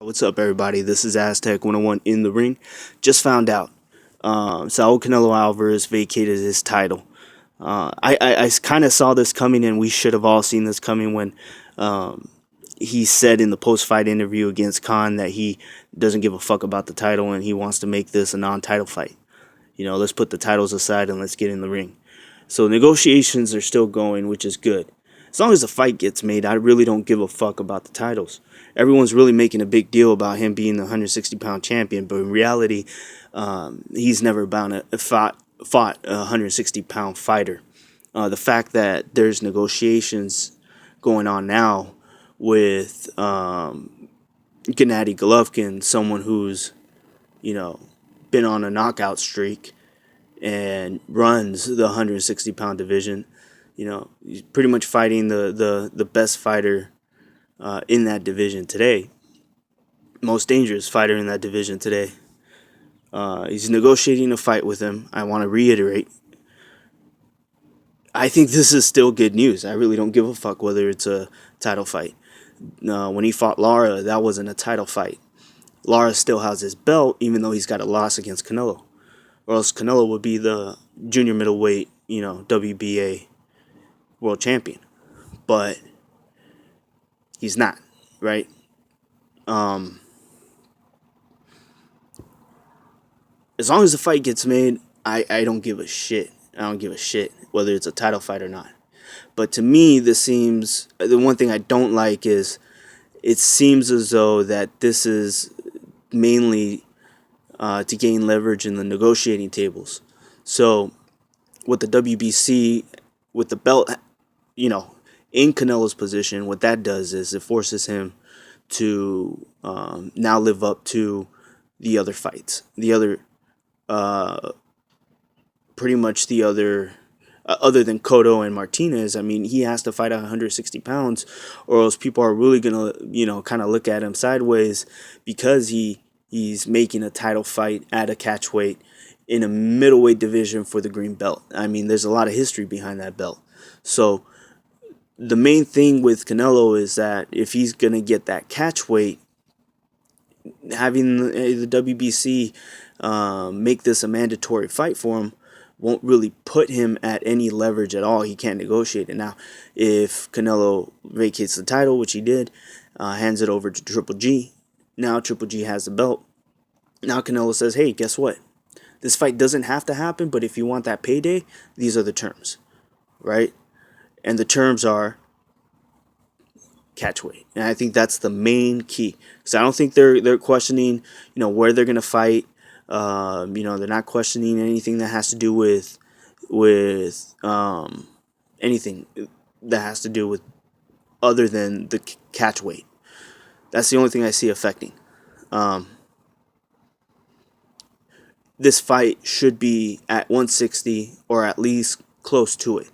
What's up, everybody? This is Aztec 101 in the ring. Just found out Saul Canelo Alvarez vacated his title. I kind of saw this coming, and we should have all seen this coming when um, he said in the post fight interview against Khan that he doesn't give a fuck about the title and he wants to make this a non title fight. Let's put the titles aside and let's get in the ring. So negotiations are still going, which is good. As long as the fight gets made, I really don't give a fuck about the titles. Everyone's really making a big deal about him being the 160-pound champion, but in reality, he's never fought a 160-pound fighter. The fact that there's negotiations going on now with Gennady Golovkin, someone who's you know been on a knockout streak and runs the 160-pound division. He's pretty much fighting the best fighter in that division today, most dangerous fighter in that division today. He's negotiating a fight with him. I want to reiterate, I think this is still good news. I really don't give a fuck whether it's a title fight. When he fought Lara, that wasn't a title fight. Lara still has his belt, even though he's got a loss against Canelo. Or else Canelo would be the junior middleweight, WBA world champion. But he's not, right? As long as the fight gets made, I don't give a shit. I don't give a shit whether it's a title fight or not. But to me, this seems, the one thing I don't like is it seems as though that this is mainly to gain leverage in the negotiating tables. So with the WBC, with the belt, in Canelo's position, what that does is it forces him to now live up to the other fights, uh, pretty much the other, other than Cotto and Martinez. I mean, he has to fight at 160 pounds, or else people are really gonna, kind of look at him sideways because he's making a title fight at a catch weight in a middleweight division for the green belt. I mean, there's a lot of history behind that belt. So the main thing with Canelo is that if he's gonna get that catch weight, having the WBC make this a mandatory fight for him won't really put him at any leverage at all. He can't negotiate it. Now, if Canelo vacates the title, which he did, hands it over to Triple G, now Triple G has the belt. Now Canelo says, hey, guess what? This fight doesn't have to happen, but if you want that payday, these are the terms, right? And the terms are catch weight. And I think that's the main key. Because I don't think they're questioning, where they're gonna fight. They're not questioning anything that has to do with anything that has to do with other than the catch weight. That's the only thing I see affecting. This fight should be at 160 or at least close to it.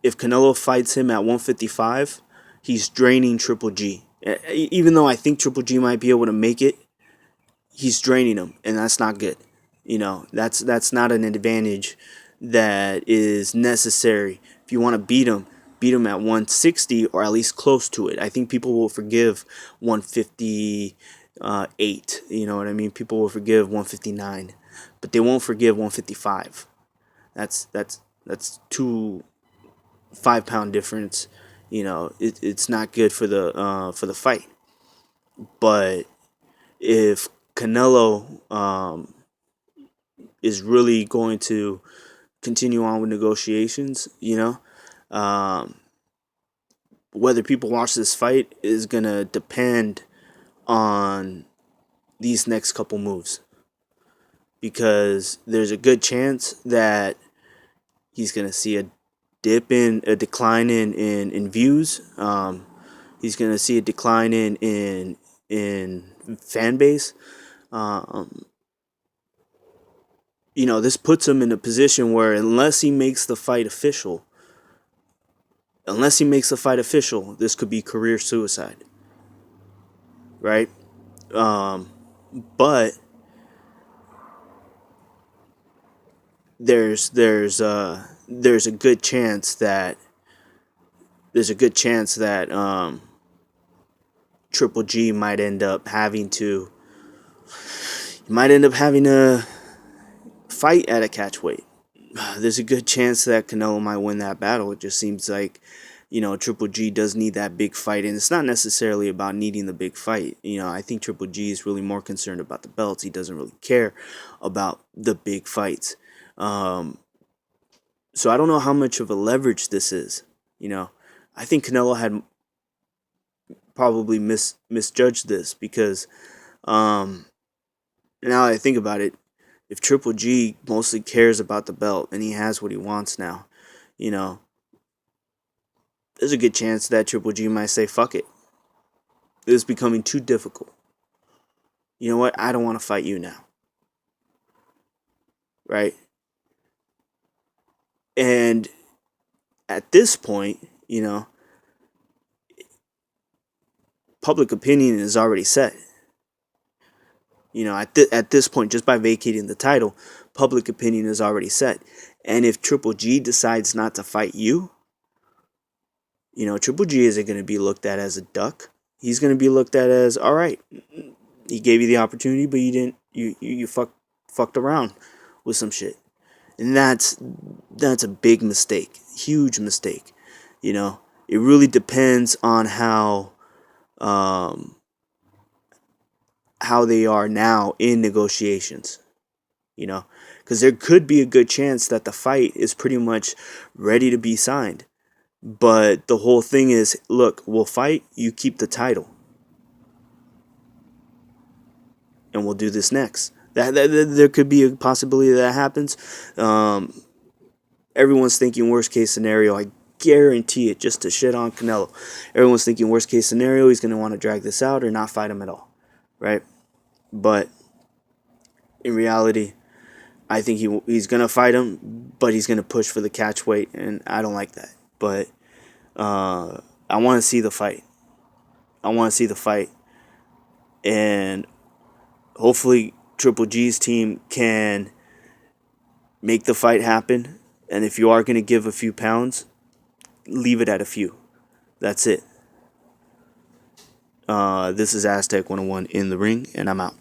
If Canelo fights him at 155, he's draining Triple G. Even though I think Triple G might be able to make it, he's draining him, and that's not good. That's not an advantage that is necessary. If you want to beat him at 160 or at least close to it. I think people will forgive 158. You know what I mean? People will forgive 159, but they won't forgive 155. That's 2 5 pound difference. It's not good for the fight. But if Canelo is really going to continue on with negotiations, um, whether people watch this fight is gonna depend on these next couple moves, because there's a good chance that he's gonna see a decline in views. He's gonna see a decline in fan base. Um, this puts him in a position where unless he makes the fight official, this could be career suicide, right? Um, but there's a good chance that Triple G might end up having to fight at a catch weight. There's a good chance that Canelo might win that battle. It just seems like, Triple G does need that big fight, and it's not necessarily about needing the big fight. I think Triple G is really more concerned about the belts. He doesn't really care about the big fights. So I don't know how much of a leverage this is. I think Canelo had probably misjudged this because now that I think about it, if Triple G mostly cares about the belt and he has what he wants now, there's a good chance that Triple G might say, fuck it. This is becoming too difficult. You know what? I don't want to fight you now. Right? And at this point, public opinion is already set. At this point, just by vacating the title, public opinion is already set. And if Triple G decides not to fight you, Triple G isn't going to be looked at as a duck. He's going to be looked at as, all right, he gave you the opportunity, but you didn't. You fucked around with some shit, and that's a big mistake, huge mistake. It really depends on how they are now in negotiations. Because there could be a good chance that the fight is pretty much ready to be signed. But the whole thing is, look, we'll fight, you keep the title. And we'll do this next. That there could be a possibility that happens. Everyone's thinking worst case scenario. I guarantee it, just to shit on Canelo. Everyone's thinking worst case scenario, he's going to want to drag this out or not fight him at all. Right? But in reality, I think he's going to fight him, but he's going to push for the catch weight, and I don't like that. But I want to see the fight. And hopefully Triple G's team can make the fight happen. And if you are going to give a few pounds, leave it at a few. That's it. This is Aztec 101 in the ring, and I'm out.